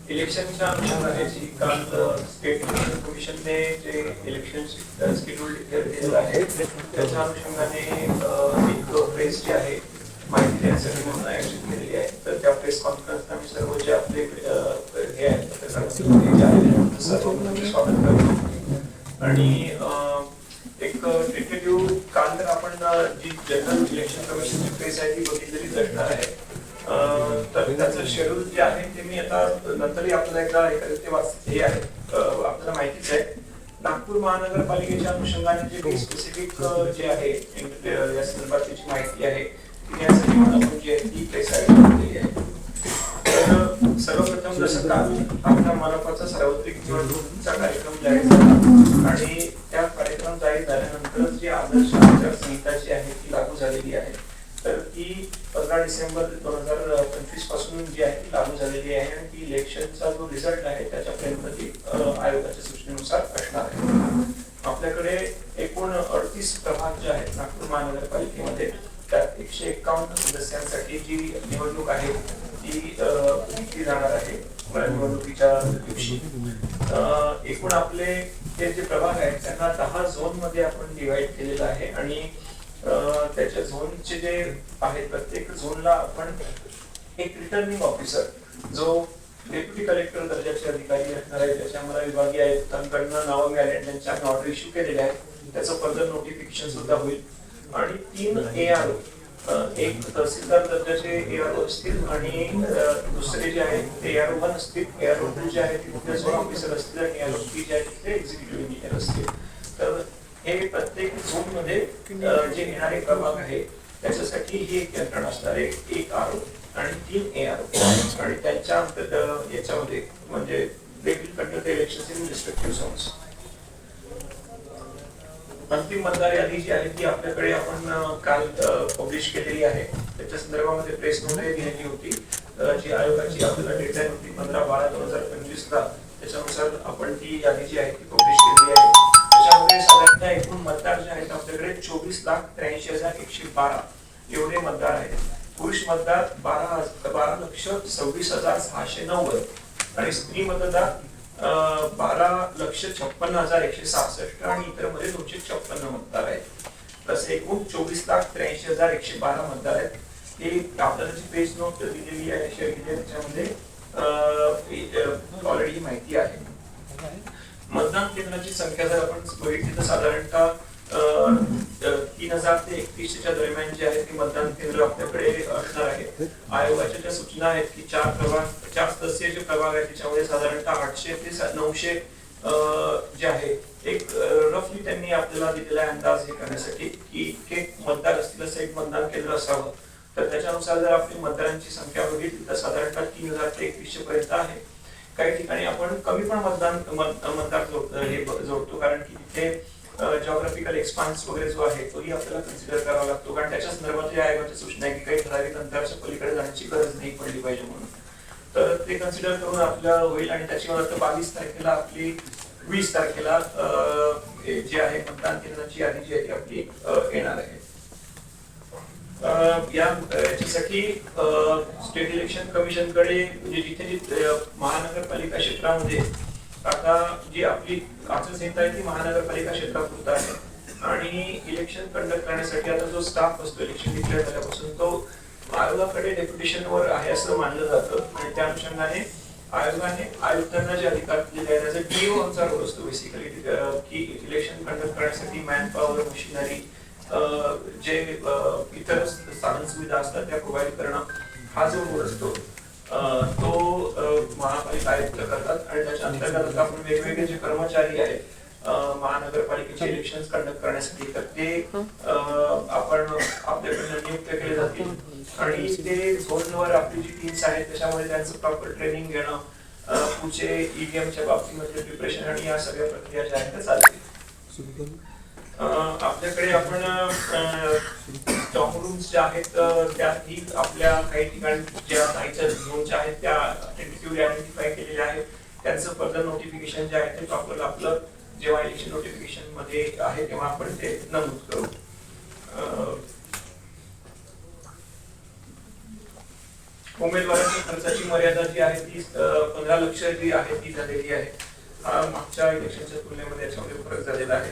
इलेक्शनच्या अनुषंगाने जी काल state election कमिशनने जे इलेक्शन शेड्यूल डिक्लेअर केलेलं आहे त्याच्या अनुषंगाने एक प्रेस जी आहे माहिती देण्यासाठी म्हणून आयोजित केलेली आहे. तर त्या प्रेस कॉन्फरन्सला आम्ही सर्व जे आपले हे आहेत स्वागत करतो. आणि एक टेंटेटिव्ह काल तर आपण जी जनरल इलेक्शन कमिशनची प्रेस आहे ती बघितलेलीच असणार आहे. तर त्याचं शेड्यूल जे आहे ते मी आता नंतरही आपल्याला एकदा हे आहे आपल्याला माहितीच आहे. नागपूर महानगरपालिकेच्या अनुषंगाने जे स्पेसिफिक जे आहे या संदर्भात त्याची माहिती आहे ती यासाठी आपण जी आहे ती प्रेस केलेली आहे. तर सर्वप्रथम जसं काल आपला मनपाचा सार्वत्रिक निवडणुकीचा कार्यक्रम जाहीर झाला आणि त्या कार्यक्रम जाहीर झाल्यानंतर जी आदर्श आचारसंहिता जी आहे ती लागू झालेली आहे. तर ती 15 डिसेंबर 2025 पासून जी आहे ती लागू झालेली आहे आणि ती इलेक्शनचा जो रिझल्ट आहे त्याच्यापर्यंत ती आयोगाच्या सूचनेनुसार असणार आहे. आपल्याकडे एकूण 38 प्रभाग जे आहेत नागपूर महानगरपालिकेमध्ये त्यात 151 सदस्यांसाठी जी निवडणूक आहे ती घेतली जाणार आहे निवडणुकीच्या दिवशी. एकूण आपले ते जे प्रभाग आहेत त्यांना 10 झोन मध्ये आपण डिवाइड केलेलं आहे आणि त्याच्या झोनचे जे आहेत प्रत्येक झोनला आपण एक रिटर्निंग ऑफिसर जो डेप्युटी कलेक्टर दर्जाचे अधिकारी असणार आहे त्याच्या आम्हाला विभागीय आयुक्तांकडनं नावं मिळाली आणि त्यांच्या आम्ही ऑर्डर इश्यू केलेले आहेत. त्याचं फर्दर नोटिफिकेशन सुद्धा होईल. आणि 3 ARO एक तहसीलदार दर्जाचे ARO असतील आणि दुसरे जे आहेत ते ARO 1 असतील. ARO 2 जे आहे तिथे झोन ऑफिसर असतील आणि ARO 3 जे आहे तिथे एक्झिक्युटिव्ह इंजिनियर असतील. तर हे प्रत्येक झोन मध्ये जे येणारे प्रभाग आहे त्याच्यासाठी ही एक यंत्रणा असणार आहे. 1 RO आणि 3 ARO आणि त्यांच्या याच्यामध्ये म्हणजे they will conduct the elections in respective zones. अंतिम मतदार यादी जी आहे ती आपल्याकडे आपण काल पब्लिश केलेली आहे. त्याच्या संदर्भामध्ये प्रेस नोंदही दिलेली होती जी आयोगाची आपल्याला डेडलाईन होती 15/12/2025 ला. त्याच्यानुसार आपण ती यादी जी आहे ती पब्लिश केलेली आहे. त्याच्यामध्ये साधारणतः एकूण मतदार जे आहेत आपल्याकडे 24,83,112 एवढे मतदार आहेत. पुरुष मतदार 12,26,690 आणि स्त्री मतदार 12,56,166 आणि इतर मध्ये 256 मतदार आहेत. तसे एकूण 24,83,112 मतदार आहेत. हे आपल्याला जी पेज नोट दिलेली आहे शेअर केली त्याच्यामध्ये ऑलरेडी माहिती आहे. मतदान केंद्राची संख्या जर आपण बघितली तर साधारणतः 3,000 ते 31च्या दरम्यान जे आहे ते मतदान केंद्र आपल्याकडे असणार आहे. आयोगाच्या ज्या सूचना आहेत की 4 सदस्यीय प्रभाग आहेत त्याच्यामध्ये साधारणतः 800 ते 900 जे आहे एक रफली त्यांनी आपल्याला दिलेला अंदाज हे करण्यासाठी की एक मतदार असतील असं एक मतदान केंद्र असावं. तर त्याच्यानुसार जर आपली मतदारांची संख्या बघितली तर साधारणतः 3,000 ते 3100 पर्यंत आहे. काही ठिकाणी आपण कमी पण मतदार जोडतो कारण की तिथे जॉग्राफिकल एक्सपान्स वगैरे जो आहे तोही आपल्याला कन्सिडर करावा लागतो कारण त्याच्या संदर्भात आयोगाची सूचना आहे की काही ठराविक अंतराच्या पलीकडे जाण्याची गरज नाही पडली पाहिजे म्हणून. तर ते कन्सिडर करून आपल्याला होईल आणि त्याची मला 22 तारखेला आपली 20 तारखेला जे आहे मतदान केंद्राची यादी जी आहे ती आपली येणार आहे. याच्यासाठी स्टेट इलेक्शन कमिशन कडे म्हणजे जिथे महानगरपालिका क्षेत्रामध्ये आता जी आपली आचारसंहिता आहे ती महानगरपालिका क्षेत्रापुरता आहे आणि इलेक्शन कंडक्ट करण्यासाठी आता जो स्टाफ असतो इलेक्शन डिक्लेअर झाल्यापासून तो आयोगाकडे डेप्युटेशनवर आहे असं मानलं जातं आणि त्या अनुषंगाने आयोगाने आयुक्तांना जे अधिकार दिले आहेत त्याचा DO आमचा रोल असतो बेसिकली की इलेक्शन कंडक्ट करण्यासाठी मॅन पॉवर मशिनरी जे इतर साधन सुविधा असतात त्या प्रोव्हाइड करणं हा जो रोल असतो तो महापालिका आयुक्त करतात आणि त्याच्या अंतर्गत आपण वेगवेगळे जे कर्मचारी आहेत महानगरपालिकेचे इलेक्शन कंडक्ट करण्यासाठी तर ते आपण आपल्याकडनं नियुक्त केले जातील आणि ते झोनवर आपली जी टीम्स आहेत त्याच्यामध्ये त्यांचं प्रॉपर ट्रेनिंग घेणं पुढचे EVMच्या बाबतीमध्ये प्रिपरेशन आणि या सगळ्या प्रक्रिया ज्या आहेत त्या चालतील. आपल्याकडे आपण स्ट्रॉंग रूम्स ज्या आहेत त्याही आपल्या काही ठिकाणी ज्या काहीच्या झोनच्या आहेत त्या टेंटेटिव्हली आयडेंटिफाय केलेल्या आहेत. त्यांचं फर्दर नोटिफिकेशन जे आहे ते प्रॉपर आपलं जेव्हा इलेक्शन नोटिफिकेशन मध्ये आहे तेव्हा आपण ते नमूद करू. उमेदवारांच्या खर्चाची मर्यादा जी आहे ती 15 लक्ष जी आहे ती झालेली आहे. मागच्या इलेक्शनच्या तुलनेमध्ये याच्यामध्ये फरक झालेला आहे.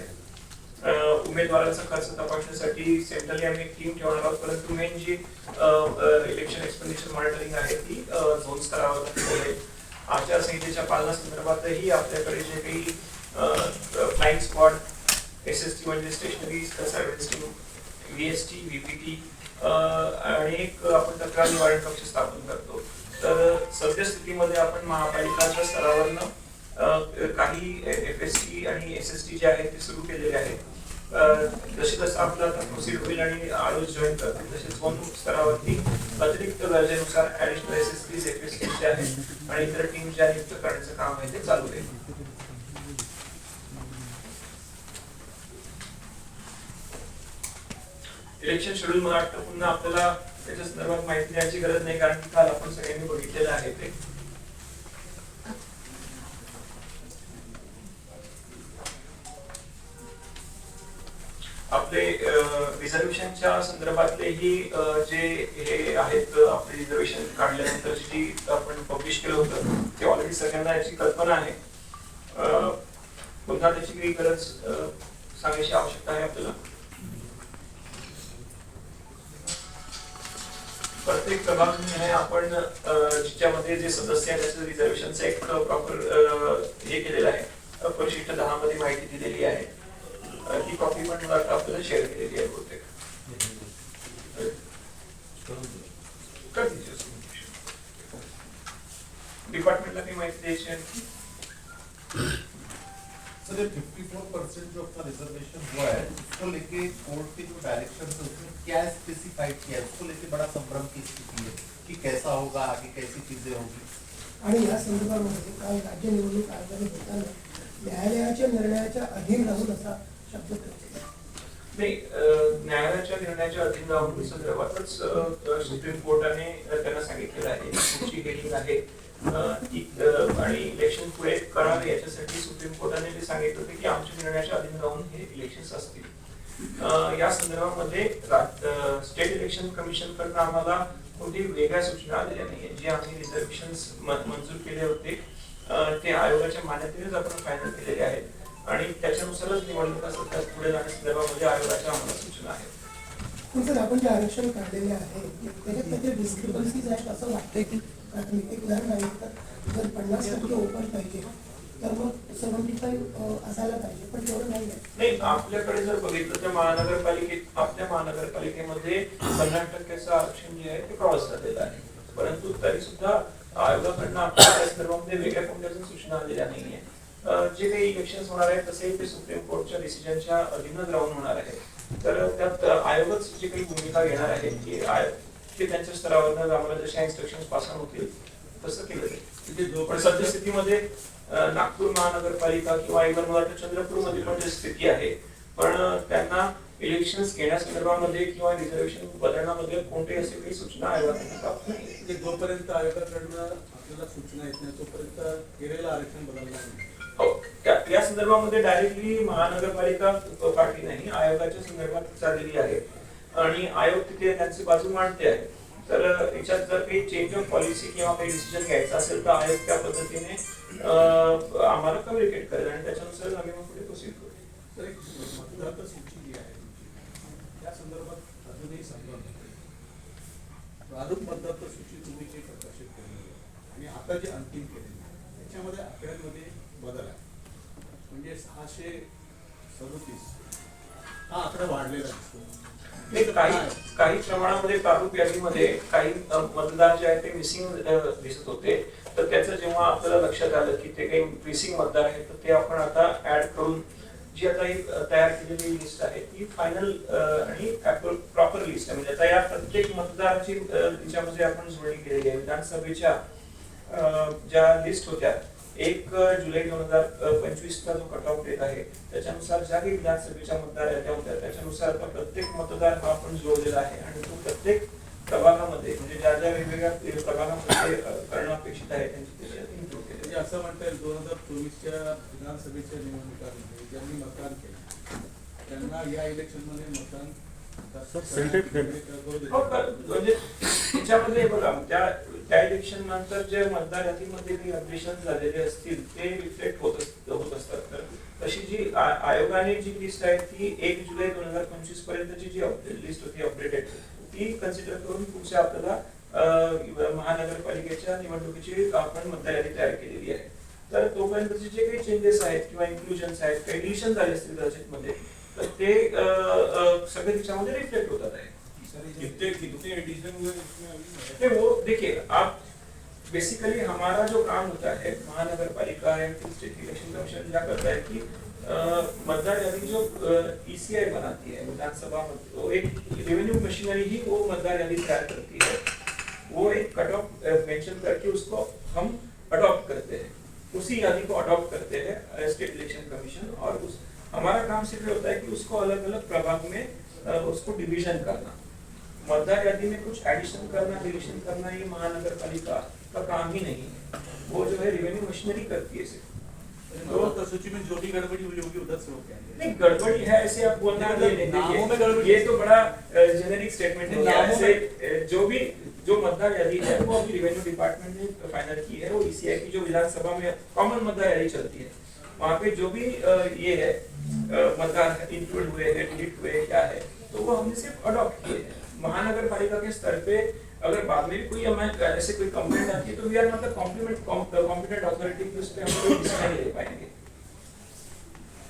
उमेदवारांचा खर्च तपासण्यासाठी सेंट्रली आम्ही टीम ठेवणार आहोत, परंतु मेन जी इलेक्शन एक्सपेंडिचर मॉनिटरिंग आहे ती झोन स्तरावर आहे. आचारसंहितेच्या पालनासंदर्भातही आपल्याकडे जे काही फ्लाइंग स्क्वॉड, SST म्हणजे stationary service team, VST, VPT आणि एक आपण तक्रार निवारण कक्ष स्थापन करतो. तर सद्यस्थितीमध्ये आपण महापालिकाच्या स्तरावरनं काही FST आणि SST जे आहेत ते सुरू केलेले आहेत. जसे जसं आपलं आता प्रोसीड होईल आणि आरोग्य जॉईन करतील तसे झोन स्तरावरती अतिरिक्त गरजेनुसार ऍडिशनल SST, FST जे आहेत आणि इतर टीम ज्या नियुक्त करण्याचं काम आहे ते चालू आहे. इलेक्शन शेड्यूल मला वाटतं पुन्हा आपल्याला त्याच्या संदर्भात माहिती द्यायची गरज नाही, कारण की काल आपण सगळ्यांनी बघितलेलं आहे ते. आपले रिझर्वेशनच्या संदर्भातलेही जे हे आहेत आपले रिझर्वेशन काढल्यानंतर जी आपण पब्लिश केलं होतं ते ऑलरेडी सगळ्यांना याची कल्पना आहे. पुन्हा त्याची काही गरज सांगायची आवश्यकता आहे आपल्याला. प्रत्येक प्रभाग आपण ज्याच्यामध्ये जे सदस्य आहेत त्याचं रिझर्वेशनचं एक प्रॉपर हे केलेलं आहे, परिशिष्ट 10 मध्ये माहिती दिलेली आहे. ती कॉपी पण मला आपल्याला शेअर केलेली आहे बहुतेक. डिपार्टमेंटला काही माहिती द्यायची आहे. सर, ये 54% जो अपना रिजर्वेशन हुआ है उसको लेके कोर्ट के जो डायरेक्शन है उसमें क्या स्पेसिफाइड किया है, उसको लेके बड़ा संभ्रम की स्थिति है कि कैसा होगा, आगे कैसी चीजें होगी. आणि या संदर्भामध्ये काल राज्य निवडणूक आयोगाने बोलताना न्यायालयाच्या निर्णयाच्या अधीन राहून असा शब्द प्रयोग नाही, न्यायालयाच्या निर्णयाच्या अधीन राहून संदर्भातच सुप्रीम कोर्टाने त्यांना सांगितलेलं आहे पुढची हेडिंग आहे आणि इलेक्शन पुढे करावे याच्यासाठी सुप्रीम कोर्टाने जे सांगितलं होते की आमच्या निर्णयाच्या अधीन राहून हे इलेक्शन्स असतील. या संदर्भामध्ये स्टेट इलेक्शन कमिशन कडून आम्हाला कोणत्याही वेगळ्या सूचना आलेल्या नाही. जे आम्ही रिझर्वेशन्स मंजूर केले होते ते आयोगाच्या मान्यतेनेच आपण फायनल केलेले आहेत आणि त्याच्यानुसारच निवडणुका सध्या पुढे जाण्यासंदर्भामध्ये आयोगाच्या आम्हाला सूचना आहेत. सर, आपण जे आरक्षण काढलेले आहे त्याच्यात काही डिस्क्रिपन्सीज आहेत असं वाटतंय की प्राथमिक एक उदाहरण आहे तर जर 50% ओपन पाहिजे तर मग 75 असायला पाहिजे, पण तेवढं नाही आहे. नाही, आपल्याकडे जर बघितलं तर आपल्या महानगरपालिकेमध्ये 50% आरक्षण जे आहे ते क्रॉस झालेलं आहे, परंतु तरी सुद्धा आयोगाकडनं आपल्या संदर्भामध्ये वेगळ्या कोणत्याच सूचना आलेल्या नाहीये. जे काही इलेक्शन होणार आहेत तसे ते सुप्रीम कोर्टच्या डिसिजनच्या अधीनच राहून होणार आहे. तर त्यात आयोगच जे काही भूमिका घेणार आहे की ते त्यांच्या स्तरावर आम्हाला जशा इन्स्ट्रक्शन्स पास होतील तसं केलं जाईल. पण सद्यस्थितीमध्ये नागपूर महानगरपालिका किंवा इव्हन मला वाटतं चंद्रपूरमध्ये पण जी स्थिती आहे, पण त्यांना इलेक्शन्स घेण्यासंदर्भामध्ये किंवा रिझर्वेशन बदलण्यामध्ये कोणत्याही असे काही सूचना आयोगाकडून प्राप्त नाही. जोपर्यंत आयोगाकडनं आपल्याला सूचना येत नाही तोपर्यंत केलेलं आरक्षण बदलणार नाही. या संदर्भामध्ये डायरेक्टली महानगरपालिका पार्टी नाही, आयोगाच्या संदर्भात चाललेली आहे आणि आयोग तिथे त्यांची बाजू मांडते आहे. तर याच्यात जर काही चेंज ऑफ पॉलिसी किंवा काही डिसिजन घ्यायचा असेल तर आयोग त्या पद्धतीने आम्हाला कम्युनिकेट करेल आणि त्याच्यानुसार आम्ही मग पुढे प्रोसीड करू. तर एक मतदार सूची जी आहे त्या संदर्भात अजूनही समजा प्रारूप मतदार सूची तुम्ही जे प्रकाशित केलेली आहे आणि आता जे अंतिम केलेली आहे त्याच्यामध्ये आकड्यांमध्ये बदल आहे. म्हणजे 637 हा आकडा वाढलेला दिसतो. काही प्रमाणामध्ये प्रारूप यादीमध्ये काही मतदार जे आहेत ते मिसिंग दिसत होते, तर त्याचं जेव्हा आपल्याला लक्षात आलं की ते काही मिसिंग मतदार आहेत तर ते आपण आता ऍड करून जी आता ही तयार केलेली लिस्ट आहे ती फायनल आणि प्रॉपर लिस्ट आहे. म्हणजे आता या प्रत्येक मतदाराची तिच्यामध्ये आपण जोडणी केलेली आहे. विधानसभेच्या ज्या लिस्ट होत्या 1 जुलै 2025 चा जो कट ऑफ डेट आहे त्याच्यानुसार ज्या काही विधानसभेच्या मतदार याद्या होत्या त्याच्यानुसार आता प्रत्येक मतदार हा आपण जोडलेला आहे आणि तो प्रत्येक प्रभागामध्ये म्हणजे ज्या ज्या वेगवेगळ्या प्रभागामध्ये करणं अपेक्षित आहे त्यांची त्याच्यात इन्क्लूड केले. म्हणजे असं म्हणता येईल 2024च्या विधानसभेच्या निवडणुकांमध्ये ज्यांनी मतदान केलं त्यांना या इलेक्शन मध्ये मतदान म्हणजे त्याच्यामध्ये बघा त्या त्या इलेक्शन नंतर जे मतदार यादीमध्ये काही अपडेशन झालेले असतील ते रिफ्लेक्ट होत असतात. तर तशी जी आयोगाने जी लिस्ट आहे ती 1 जुलै 2025 पर्यंतची जी लिस्ट होती अपडेटेड ती कन्सिडर करून पुढच्या आपल्याला महानगरपालिकेच्या निवडणुकीची आपण मतदार यादी तयार केलेली आहे. तर तोपर्यंतचे जे काही चेंजेस आहेत किंवा इन्क्लुजन्स आहेत, काही डिलिशन झाले असतील कदाचित मध्ये, तर ते सगळे त्याच्यामध्ये रिफ्लेक्ट होतात आहे. कितने एडिशन हुए इसमें अभी? नहीं, वो देखिए आप बेसिकली हमारा जो काम होता है महानगरपालिका है, स्टेट इलेक्शन कमीशन क्या करता है कि मतदार यादी जो ईसीआई बनाती है विधानसभा में, तो एक रेवेन्यू मशीनरी ही वो मतदार यादी तैयार करती है. वो एक कट ऑफ मेंशन करके उसको हम अडॉप्ट करते हैं, उसी यादी को अडॉप्ट करते हैं स्टेट इलेक्शन कमीशन. और उस हमारा काम सिर्फ होता है कि उसको अलग अलग प्रभाग में उसको डिवीजन करना. मतदार यादी में कुछ एडिशन करना, डिलीशन करना ये महानगरपालिका का काम ही नहीं है, वो जो है रेवेन्यू मशीनरी करती है. तो सूची में जो भी गड़बड़ी हुई होगी उधर से हो गया नहीं, गड़बड़ी है ऐसे आप बोलना नहीं, नामों में देखिए गड़बड़ी, ये तो बड़ा जेनेरिक स्टेटमेंट है. नामों में ऐसे जो मतदार यादी है वो अभी रेवेन्यू डिपार्टमेंट ने फाइनल की है. वो ईसीआई की जो विधानसभा में कॉमन मतदार यादी चलती है, वहाँ पे जो भी ये है मतदार इंक्लूड हुए हैं, डिलीट हुए क्या है, तो वो हमने सिर्फ अडॉप्ट किए हैं. महानगरपालिका के स्तर पे अगर बाद में भी कोई हमें ऐसे कोई कंप्लेंट आती है तो we are not the competent authority, उस पे हम कोई डिसीजन नहीं ले पाएंगे.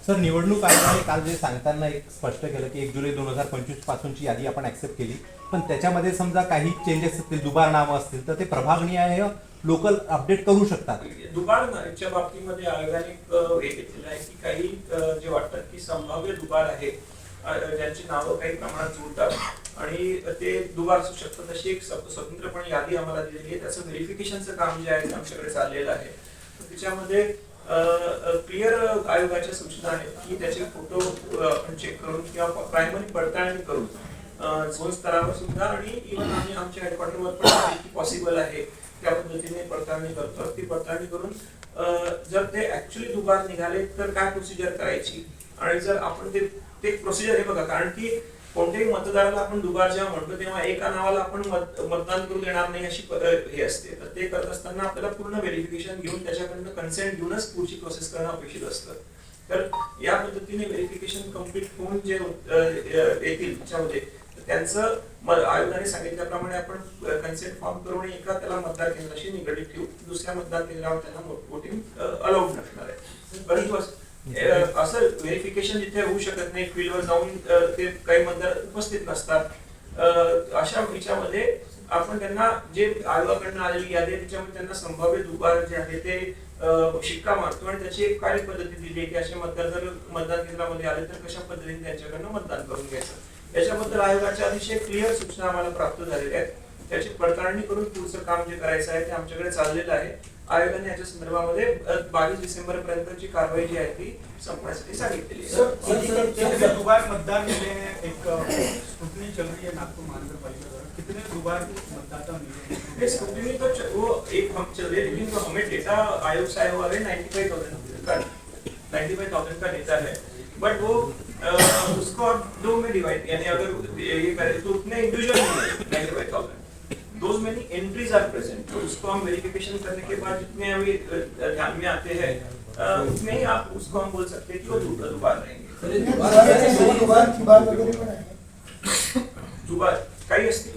सर, निवडणूक आयोगाने काल जे सांगताना एक स्पष्ट केलं की 1 जुलै 2025 पासूनची यादी आपण ऍक्सेप्ट केली, पण त्याच्यामध्ये समजा काही चेंजेस असतील, दुबार नावं असतील, तर ते प्रभागनिहाय लोकल अपडेट करू शकतात. दुबारच्या बाबतीमध्ये आयोगाने हे घेतलेलं आहे की काही जे वाटतात की संभाव्य दुबार आहे, ज्यांची नावं काही प्रमाणात जुळतात आणि ते दुबार असू शकतात, अशी एक स्वतंत्रपणे यादी आम्हाला दिलेली आहे. त्याचं व्हेरिफिकेशनचं काम जे आहे ते आमच्याकडे चाललेलं आहे. त्याच्यामध्ये क्लिअर आयोगाच्या सूचना आहेत की त्याचे फोटो आपण चेक करून किंवा प्रायमरी पडताळणी करून झोन स्तरावर सुद्धा आणि इव्हन आम्ही आमच्या हेडक्वार्टरवर पण पॉसिबल आहे त्या पद्धतीने पडताळणी करतो. ती पडताळणी करून जर ते ऍक्च्युअली दुबार निघाले तर काय प्रोसिजर करायची, आणि जर आपण ते प्रोसिजर हे बघा, कारण की कोणत्याही मतदाराला आपण दुबार जेव्हा म्हणतो तेव्हा एका नावाला आपण मतदान करू देणार नाही अशी हे असते. तर ते करत असताना आपल्याला पूर्ण व्हेरिफिकेशन घेऊन त्याच्याकडनं कन्सेंट घेऊनच पुढची प्रोसेस करणं अपेक्षित असतं. तर या पद्धतीने व्हेरिफिकेशन कम्प्लीट होऊन जे येतील त्याच्यामध्ये त्यांचं आयोगाने सांगितल्याप्रमाणे आपण कन्सेंट फॉर्म करून एका त्याला मतदार केंद्राशी निगडीत ठेवू, दुसऱ्या मतदार केंद्रावर त्यांना वोटिंग अलाउड नसणार आहे. परंतु असं व्हेरिफिकेशन जिथे होऊ शकत नाही, फील्डवर जाऊन ते काही मतदार उपस्थित नसतात, अशा विचारामध्ये आपण त्यांना जे आयोगाकडनं आलेली यादी आहे त्याच्यामध्ये त्यांना संभाव्य दुबार जे आहे ते शिक्का मारतो आणि त्याची एक कार्यपद्धती दिली आहे की असे मतदार जर मतदान केंद्रामध्ये आले तर कशा पद्धतीने त्यांच्याकडनं मतदान करून घ्यायचं. याच्याबद्दल आयोगाच्या अतिशय क्लिअर सूचना आम्हाला प्राप्त झालेल्या आहेत. त्याची पडताळणी करून पुढचं काम जे करायचं आहे ते आमच्याकडे चाललेलं आहे. आयोगाने याच्या संदर्भामध्ये 22 डिसेंबर पर्यंतची कारवाई जी आहे ती संपण्यासाठी सांगितलेली आहे. दुबार मतदान मिले हैं, एक स्क्रूटनी चल रही है नागपुर महानगरपालिका द्वारा, कितने दुबार मतदाता मिले हैं? स्क्रूटनी तो वो एक हम चल रही है, लेकिन तो हमें डेटा आयोग से आया हुआ है 95,000 का डेटा है, बट वो उसको अब 2 में डिवाइड, यानी अगर ये करें तो उतने इंडिविजुअल नहीं है 95,000, those many entries are present. तो उसको हम वेरिफिकेशन करने के बाद जितने अभी ध्यान में आते हैं उतने ही आप उसको हम बोल सकते हैं कि वो दुबार रहेंगे. दुबार काही असतील.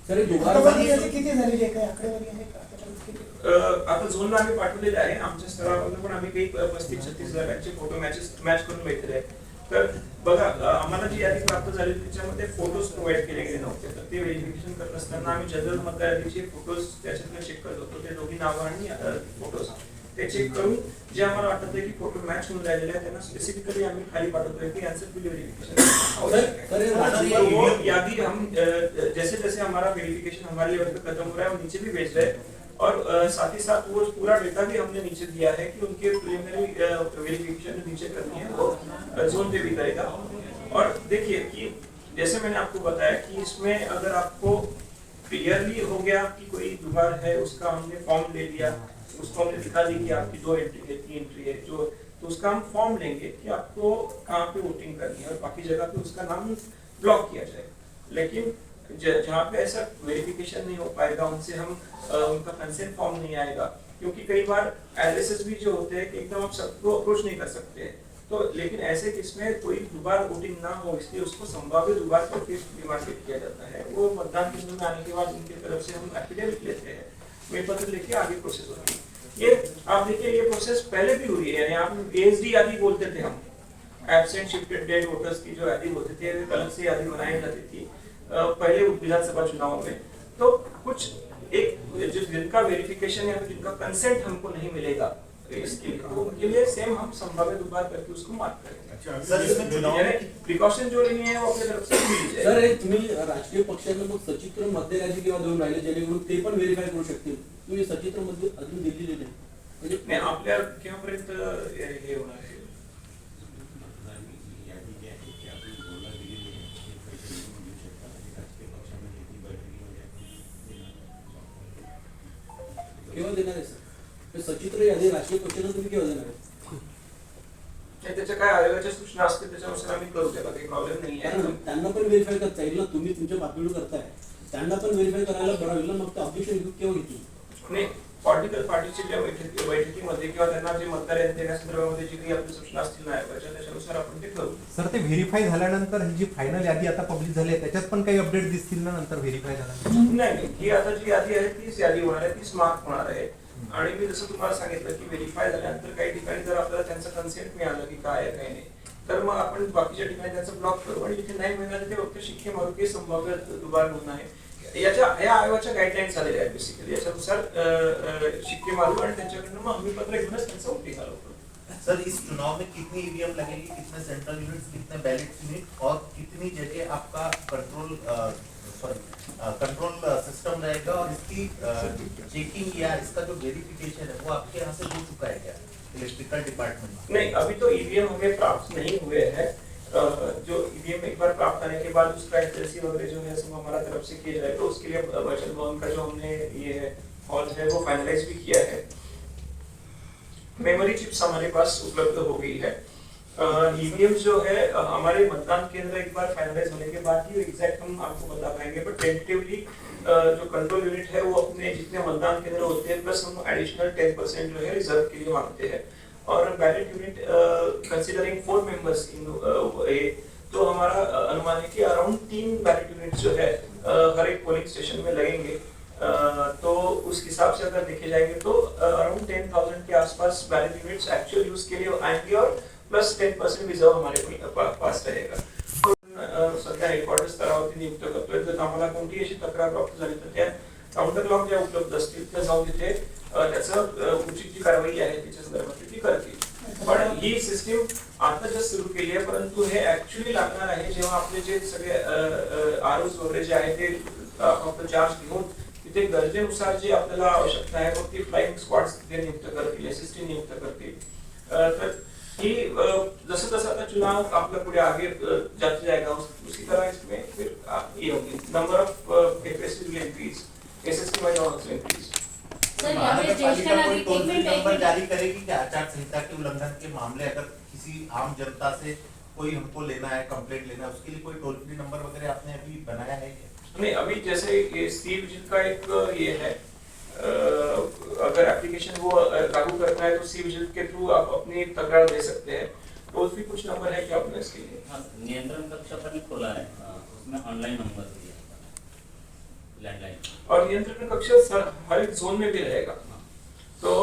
किती झालेली आहे, काय आकडेवारी आहे का? आता झोनला आम्ही पाठवलेले आहे. आमच्या स्तरावरून पण आम्ही काही 35-36 जागांचे फोटो मॅच करून भेटले आहेत. तर बघा, आम्हाला जी यादी प्राप्त झाली त्याच्यामध्ये फोटोज प्रोव्हाइड केले गेले नव्हते. तर ते व्हेरिफिकेशन करत असताना आम्ही जनरल मतदार यादीचे फोटोज त्याच्यातले चेक करत होतो. ते दोघी नावं आणि फोटोज ते चेक करून जे आम्हाला वाटत आहे की फोटो मॅच होऊन राहिलेले आहेत त्यांना स्पेसिफिकली आम्ही खाली पाठवतोय की यांचं फुल व्हेरिफिकेशन. वो यादी हम जैसे जैसे हमारा वेरिफिकेशन हमारे लेवल पे खत्म हो रहा है वो नीचे भी भेज रहे हैं, और साथ ही साथ वो पूरा डेटा भी हमने नीचे दिया है कि उनके प्रिलिमिनरी वेरिफिकेशन नीचे करनी है वो जोन पे भी करेगा. और देखिए कि जैसे मैंने आपको बताया कि इसमें अगर आपको क्लियरली हो गया कि कोई दुबार है, उसका हमने फॉर्म ले लिया, उसको हमने दिखा दी कि आपकी 2 एंट्री है, 3 एंट्री है, जो तो उसका हम फॉर्म लेंगे कि आपको कहाँ पे वोटिंग करनी है और बाकी जगह पे उसका नाम ब्लॉक किया जाए. लेकिन जहाँ पे ऐसा वेरिफिकेशन नहीं हो पाएगा उनसे हम उनका कंसेंट फॉर्म नहीं आएगा, क्योंकि कई बार एड्रेसेस भी जो होते हैं कि एकदम आप सबको अप्रोच नहीं कर सकते हैं, तो लेकिन ऐसे केस में कोई दोबारा वोटिंग ना हो इसलिए उसको संभावित दोबारा करके डिमांडेड किया जाता है। वो मतदान केंद्र में आने के बाद उनकी तरफ से हम एफिडेविट लेते हैं, मेल पत्र लेके आगे प्रोसेस होती है। ये आप देखिए ये प्रोसेस पहले भी हुई है, यानी आप एएसडी यादी बोलते थे हम, एब्सेंट शिफ्टेड डेड वोटर्स की जो यादी बोलते थे अलग से यादी बनाई जाती थी पहले विधानसभा चुनाव में। तो कुछ एक जिनका वेरिफिकेशन या जिनका कंसेंट हमको नहीं मिलेगा इसके लिए, तो उनके लिए सेम हम संभावित दोबारा करके उसको मार्क करेंगे। सर इसमें चुनाव प्रिकॉशन जो लेनी है वो अपनी तरफ से मिली जाए। सर हे तुम्ही राजकीय पक्षांना मग सचित्र मध्य राज्य किंवा देऊन राहिले जेणेकरून ते पण व्हेरीफाय करू शकतील, तुम्ही सचित्र मध्ये अजून दिलेले नाही म्हणजे नाही आपल्या केव्हापर्यंत हे होणार आहे? केव्हा देणार आहे सर? हे सचित्र यादी राजकीय पक्षांना तुम्ही केव्हा देणार आहे? नाही, त्याच्या काय आयोगाच्या सूचना असतील त्याच्यानुसार आम्ही करू, त्याला काही प्रॉब्लेम नाही आहे। कारण त्यांना पण व्हेरीफाय करता येईल ना, तुम्ही तुमच्या बातमीवर करताय त्यांना पण व्हेरीफाय करायला बरं होईल ना, मग ते ऑब्जेक्शन केव्हा घेतील? नाही, पॉलिटिकल पार्टीच्या ज्या बैठकीमध्ये किंवा त्यांना जे मतदार आहेत त्या संदर्भामध्ये जी काही आपली सूचना असतील ना आयोगाच्या त्याच्यानुसार आपण ते करू। सर ते व्हेरीफाय झाल्यानंतर ही जी फायनल यादी आता पब्लिश झाली आहे त्याच्यात पण काही अपडेट दिसतील ना नंतर व्हेरीफाय झाल्यानंतर? नाही, ही आता जी यादी आहे तीच यादी होणार आहे, तीच मार्क होणार आहे। आणि मी जसं तुम्हाला सांगितलं की व्हेरीफाय झाल्यानंतर काही ठिकाणी जर आपल्याला त्यांचं कन्सेंट मिळालं की काय आहे काही नाही, तर मग आपण बाकीच्या ठिकाणी त्याचं ब्लॉक करू आणि जिथे नाही मिळालं ते फक्त शिक्के मारू की संभाव्य दुबार नोंद आहे। या आयोगाच्या गाईडलाईन्स आलेल्या आहेत बेसिकली, याच्यानुसार शिक्के मारू आणि त्यांच्याकडनं मग हमी पत्र घेऊनच त्यांचं वोटिंग घालवतो। सर इस चुनाव में कितनी ईवीएम लगेगी, कितने सेंट्रल यूनिट्स, कितने बैलेट यूनिट और कितनी जगह आपका कंट्रोल सिस्टम रहेगा और इसकी चेकिंग या इसका जो वेरिफिकेशन है वो आपके यहाँ से हो चुका है क्या इलेक्ट्रिकल डिपार्टमेंट? नहीं, अभी तो ईवीएम हमें प्राप्त नहीं हुए हैं। जो ईवीएम एक बार प्राप्त करने के बाद उसका एक्यूरेसी वगैरह जो है सब हमारा तरफ से किया जाए, तो उसके लिए वर्चुअल भवन का जो हमने ये हॉल है वो फाइनलाइज भी किया है। मेमोरी चिप्स हमारे पास उपलब्ध हो गई है। ईवीएम जो है हमारे मतदान केंद्र एक बार फाइनलाइज होने के बाद ही एग्जैक्ट हम आपको बता पाएंगे, बट टेंटेटिवली जो कंट्रोल यूनिट है वो अपने जितने मतदान केंद्र होते हैं प्लस हम एडिशनल 10% जो है रिजर्व के लिए मांगते हैं। और ballot unit considering 4 members in तो हमारा अनुमान है कि अराउंड 3 बैलेट यूनिट जो है हर एक पोलिंग स्टेशन में लगेंगे। तो उस हिसाब से अगर देखे जाएंगे तो अराउंड 10,000 के आसपास बैलेट यूनिट्स एक्चुअल यूज के लिए आएंगे और प्लस 10% रिजर्व हमारे पास रहेगा। सध्या हेडक्वार्टर स्तरावरती नियुक्त करतोय, जर आम्हाला कोणती अशी तक्रार प्राप्त झाली तर त्या काउंटर लॉक ज्या उपलब्ध असतील त्या जाऊन तिथे त्याचं उचित जी कारवाई आहे त्याच्या संदर्भात ती करतील। पण ही सिस्टीम आता जस्ट सुरू केली आहे, परंतु हे ऍक्च्युअली लागणार आहे जेव्हा आपले जे सगळे आरओज वगैरे जे आहे ते फक्त चार्ज घेऊन तिथे गरजेनुसार जे आपल्याला आवश्यकता आहे मग ती फ्लाइंग स्क्वॉड्स तिथे नियुक्त करतील, एसएसटी नियुक्त करतील। तर ही जैसे जैसे आता चुनाव आपका पूरे आगे जाते जाएगा उसी तरह इसमें फिर ये होगी number of FSc will increase, SST wise also increase. Sir यावेळेस ज्येष्ठ नागरिक एक मिनिट नंबर जारी करेगी क्या आचार संहिता के उल्लंघन के मामले अगर किसी आम जनता से कोई हमको लेना है, कंप्लेंट लेना है, उसके लिए कोई टोल फ्री नंबर वगैरह आपने अभी बनाया है क्या? नहीं, अभी जैसे ये सी विजिल का एक ये है, अगर एप्लीकेशन वो लागू करना है तो सी विजिल के थ्रू आप अपनी तकरार दे सकते हैं। टोल फ्री कुछ नंबर है क्या आपने इसके लिए? हाँ, नियंत्रण कक्ष पर खोला है, उसमें ऑनलाइन नंबर दिया है लैंडलाइन, और नियंत्रण कक्ष हर एक जोन में भी रहेगा। तो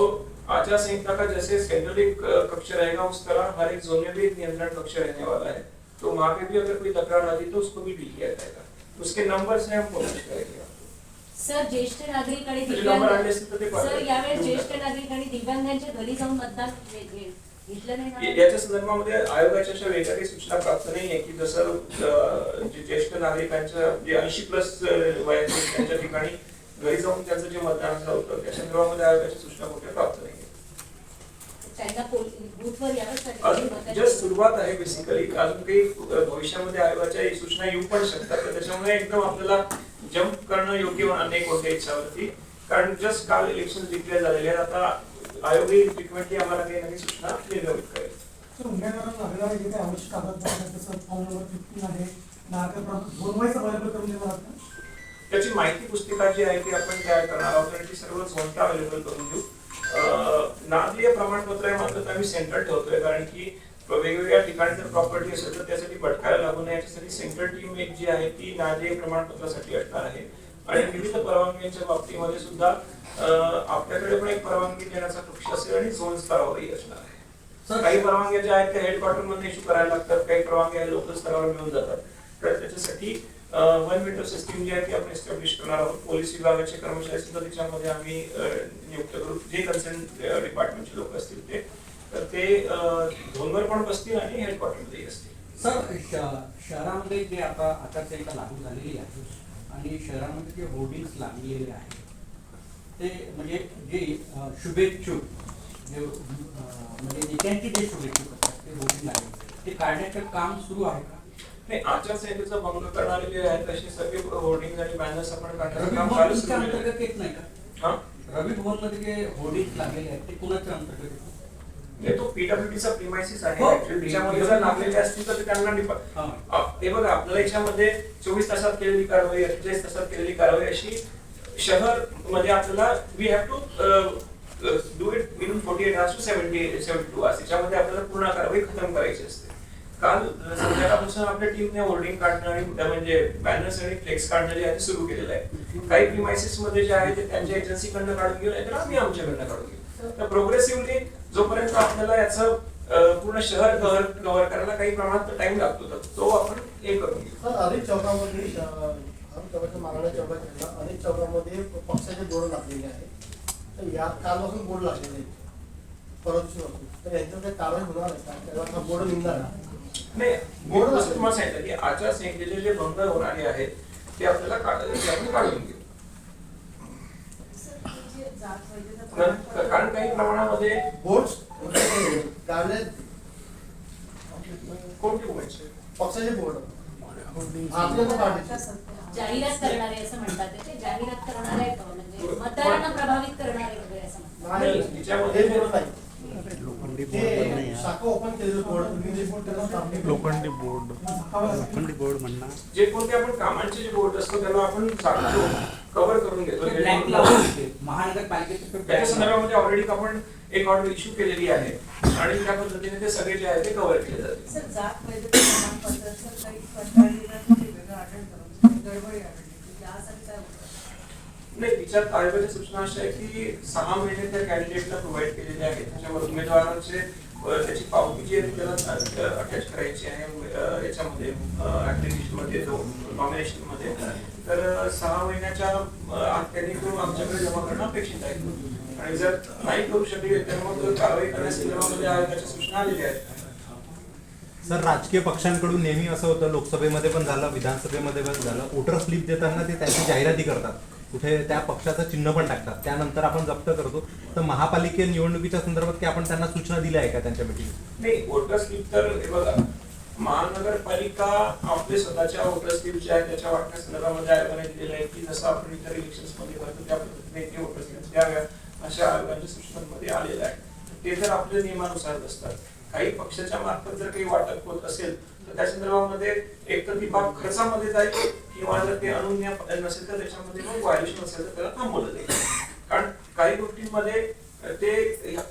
आचार संहिता का जैसे सेंट्रल एक कक्ष रहेगा उस तरह हर एक जोन में भी एक नियंत्रण कक्ष रहने वाला है। तो वहाँ पे भी अगर कोई तकरार आती तो उसको भी डील किया जाएगा, उसके नंबर से हम कोशिश करेंगे। सर ज्येष्ठ नागरिक आणि तुझे नंबर आणले असतील तर ते दिव्यांग, सर पाठवा। यावेळेस ज्येष्ठ नागरिक आणि दिव्यांगांच्या घरी जाऊन मतदान घेतलं नाही ना? याच्या संदर्भामध्ये आयोगाच्या अशा वेगळ्या काही सूचना प्राप्त नाहीये की जसं जे ज्येष्ठ नागरिकांच्या जे 80+ वयाचे त्यांच्या ठिकाणी घरी जाऊन त्यांचं जे मतदान होतं त्या संदर्भामध्ये आयोगाच्या सूचना कुठे प्राप्त नाहीये। त्यांना बूथवर अजून यावेळेस जस्ट सुरुवात आहे बेसिकली, अजून काही भविष्यामध्ये आयोगाच्या सूचना येऊ पण शकतात, तर त्याच्यामुळे एकदम आपल्याला जम्प करणं योग्य होणार नाही कोणत्या इच्छावरती, कारण जस्ट काल इलेक्शन डिक्लेअर झालेले आहेत। आता आयोगही फ्रिक्वेंटली आम्हाला काही ना काही सूचना निर्गमित करेल। तर उमेदवारांना लागणारे जे काही आवश्यक कागदपत्र आहेत, जसं फॉर्म नंबर 15 आहे, झोनवाईज अवेलेबल करून देणार आहात का? त्याची माहिती पुस्तिका जी आहे ती आपण तयार करणार आहोत आणि ती सर्व झोनला अवेलेबल करून देऊ. नागरीय प्रमाणपत्र आहे मात्र आम्ही सेंट्रल ठेवतोय, कारण की वेगवेगळ्या ठिकाणी जर प्रॉपर्टी असेल तर त्यासाठी भटकायला लागू नये याच्यासाठी सेंट्रल टीम एक जी आहे ती नागरीय प्रमाणपत्रासाठी असणार आहे. आणि विविध परवानग्यांच्या बाबतीमध्ये सुद्धा आपल्याकडे पण एक परवानगी देण्याचा कक्ष असेल आणि झोन स्तरावरही असणार आहे. काही परवानग्या ज्या आहेत त्या हेडक्वार्टर मध्ये इश्यू करायला लागतात, काही परवानग्या लोकल स्तरावर मिळून जातात. तर त्याच्यासाठी वन विंडो सिस्टीम जी आहे ती आपण एस्टॅब्लिश करणार आहोत. पोलीस विभागाचे कर्मचारी सुद्धा त्याच्यामध्ये आम्ही नियुक्त करू, जे कन्सर्न डिपार्टमेंटचे लोक असतील ते. तर ते झोनवर पण बसतील आणि हेडक्वार्टरमध्येही असतील. सर, शहरामध्ये जे आता आचारसंहिता लागू झालेली आहे आणि शहरामध्ये जे होर्डिंग्स लागलेले आहेत ते म्हणजे जे शुभेच्छुक जे म्हणजे नेत्यांची जे शुभेच्छुक असतात ते होर्डिंग लागले ते काढण्याचं काम सुरू आहे का? नाही, आचारसंहितेचा भंग करणारे जे आहेत तसे सगळे होर्डिंग आणि बॅनर्स आपण काढण्याचं रवी काम भवन चालू तुमच्या सुरू आहे. अंतर्गत येत नाही का? हा? रवी भवन मध्ये जे होर्डिंग लागलेले आहेत ते कुणाच्या अंतर्गत येतात? म्हणजे तो पीडब्ल्यूडीचा प्रिमायसिस आहे. हो. Actually त्याच्यामध्ये जर लागलेले असतील तर ते त्यांना हे बघा, आपल्याला याच्यामध्ये 24 तासात केलेली कारवाई, 48 तासात केलेली कारवाई अशी शहर मध्ये आपल्याला we have to do it within 48 hours to 72 hours. याच्यामध्ये आपल्याला पूर्ण कारवाई खतम करायची असते. काल संध्याकाळपासून आपल्या टीमने होर्डिंग काढणं आणि म्हणजे बॅनर्स आणि फ्लेक्स काढणं जे आहे ते सुरू केलेलं आहे. काही प्रिमायसिस मध्ये जे आहे ते त्यांच्या एजन्सीकडनं काढून घेऊ, नाहीतर आम्ही आमच्याकडनं काढून घेऊ. तर प्रोग्रेसिव्हली जोपर्यंत आपल्याला याचं पूर्ण शहर कव्हर करायला काही प्रमाणात टाइम लागतो तर तो आपण हे करून घेऊ. सर, अनेक चौकामध्ये मागण्या चौकात अनेक चौकामध्ये पक्षाचे बोर्ड लागलेले आहेत. तर यात कालपासून बोर्ड लागलेले आहेत परवापासून. तर यांच्यावर काही कारवाई होणार आहे का? त्याला बोर्ड निघणार आहे? नाही, बोर्ड असं तुम्हाला सांगितलं की आचारसंहितेचे जे भंग होणारे आहेत ते आपल्याला आपण काढून घेऊ. कारण काही प्रमाणामध्ये बोर्ड काढले कोणते बोलायचे पक्षाचे बोर्ड आपल्या तर काढले. जाहिरात करणारे असं म्हणतात ते जाहिरात करणारे म्हणजे मतदारांना प्रभावित करणारे वगैरे असं म्हणतात. नाही, याच्यामध्ये हे बोर्ड नाही. ते शाखा ओपन केलेलं बोर्ड तुम्ही जे बोर्ड त्याला स्थापने लोखंडी बोर्ड म्हणणार जे कोणते आपण कामांचे जे बोर्ड असतो त्याला आपण सांगतो कव्हर करून घेतो. ते ब्लँक लावून देते. महानगरपालिकेचे त्याच्या संदर्भामध्ये ऑलरेडी आपण एक ऑर्डर इश्यू केलेली आहे आणि त्या पद्धतीने ते सगळे जे आहे ते कव्हर केले जाते. सर, जात वैधता प्रमाणपत्राचं काही कंटाळलेलं ते वेगळं अटेंड करून गडबडी आढळली यासाठी काय होतं? नाही, तिच्यात आयोगाच्या सूचना अशा आहे की 6 महिने त्या कॅन्डिडेटला प्रोव्हाइड केलेले आहेत. त्याच्यावर उमेदवारांचे त्याची पावती जी आहे त्याला अटॅच करायची आहे याच्यामध्ये ऍप्लिकेशन मध्ये नॉमिनेशन मध्ये. तर 6 महिन्याच्या आत त्यांनी तो आमच्याकडे जमा करणं अपेक्षित आहे आणि जर नाही करू शकले तर मग कारवाई करण्यासंदर्भामध्ये आयोगाच्या सूचना आलेल्या आहेत. सर, राजकीय पक्षांकडून नेहमी असं होतं, लोकसभेमध्ये पण झालं, विधानसभेमध्ये पण झालं, वोटर स्लिप देताना ते त्यांची जाहिराती करतात, कुठे त्या पक्षाचं चिन्ह पण टाकतात, त्यानंतर आपण जप्त करतो. तर महापालिके निवडणुकीच्या संदर्भात की आपण त्यांना सूचना दिल्या आहे का त्यांच्या मिटिंग? नाही, वोटर स्लिप तर हे बघा, महानगरपालिका आपले स्वतःच्या वोटर स्लिप जे आहे त्याच्या वाटण्या संदर्भामध्ये आयोगाने दिलेलं आहे की जसं आपण इतर इलेक्शन्स मध्ये करतो त्या पद्धतीने ते वोटर स्लिप द्याव्या अशा आयोगाच्या सूचनांमध्ये आलेलं आहे. ते तर आपल्या नियमानुसार असतात. काही पक्षाच्या मार्फत जर काही वाटप होत असेल तर त्या संदर्भामध्ये एक तर ती बाब खर्चामध्ये जाईल किंवा जर ते अनुज्ञा नसेल तर त्याच्यामध्ये मग व्हायोलेशन असेल तर त्याला थांबवलं जाईल. कारण काही गोष्टींमध्ये ते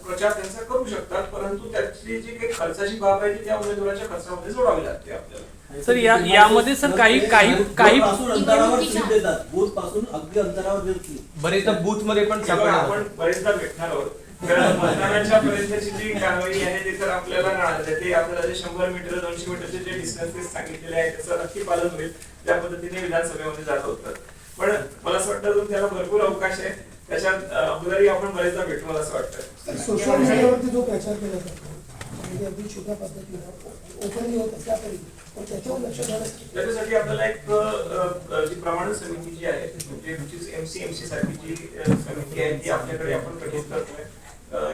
प्रचार त्यांचा करू शकतात, परंतु त्याची जी काही खर्चाची बाब आहे ती त्या उमेदवाराच्या खर्चामध्ये जोडावी लागते आपल्याला. सर, यामध्ये सर काही पासून अंतरावर स्लिप देतात, बूथ पासून अगदी अंतरावर देतात. बरेच बूथ मध्ये पण आपण बरेचदा भेटणार आहोत. कारण मतदानाच्या पर्यंतची जी कारवाई आहे ते तर आपल्याला ते आपल्याला जे 100 मीटर 200 मीटरचे जे डिस्टन्सेस सांगितलेले आहे त्याचं नक्की पालन होईल. त्या पद्धतीने विधानसभेमध्ये जात होतात. पण मला असं वाटतं अजून त्याला भरपूर अवकाश आहे, त्याच्यात अगोदरही आपण बरेचदा भेटू मला असं वाटतं. सोशल मीडियावरती जो प्रचार केला जातो म्हणजे अगदी छोट्या पद्धतीनं ओपनली होत असला तरी पण त्याच्यावर लक्ष द्यायला त्याच्यासाठी आपल्याला एक जी प्रमाणन समिती जी आहे म्हणजे एमसी सारखी जी समिती आहे ती आपल्याकडे आपण गठीत करतोय.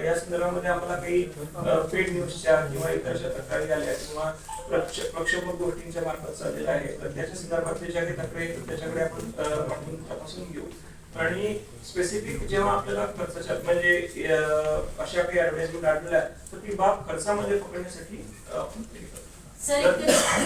या संदर्भामध्ये आम्हाला काही पेड न्यूजच्या किंवा इतरच्या तक्रारी आल्या किंवा प्रक्षोभक गोष्टींच्या मार्फत चाललेल्या आहे तर त्याच्या संदर्भात ज्या काही तक्रारी त्याच्याकडे आपण पाठवून तपासून घेऊ आणि स्पेसिफिक जेव्हा आपल्याला खर्चाच्या म्हणजे अशा काही ऍडव्हर्टाइजमेंट आढळल्या तर ती बाब खर्चामध्ये पकडण्यासाठी आपण सर,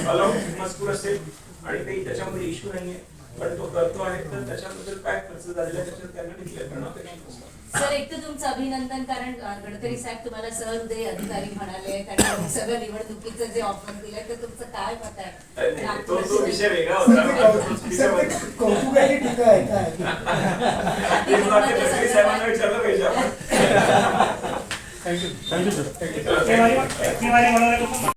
अलाउड मजकूर असेल आणि काही त्याच्यामध्ये इश्यू नाहीये, पण तो करतो आहे तर त्याच्याबद्दल काय खर्च झालेला आहे त्याच्यात त्यांना डिक्लेअर करणं अपेक्षित असतं. सर एक तर तुमचं अभिनंदन, कारण गडकरी साहेब तुम्हाला सहृदय अधिकारी म्हणाले आणि सगळं निवडणुकीचं जे ऑफर दिलंय तर तुमचं काय मत अरे नाही, आहे? तो विषय वेगळा होता. सर, ते कौतुकाची टीका आहे काय ते मला वाटतं गडकरी साहेबांना विचारलं पाहिजे आपण. Thank you sir.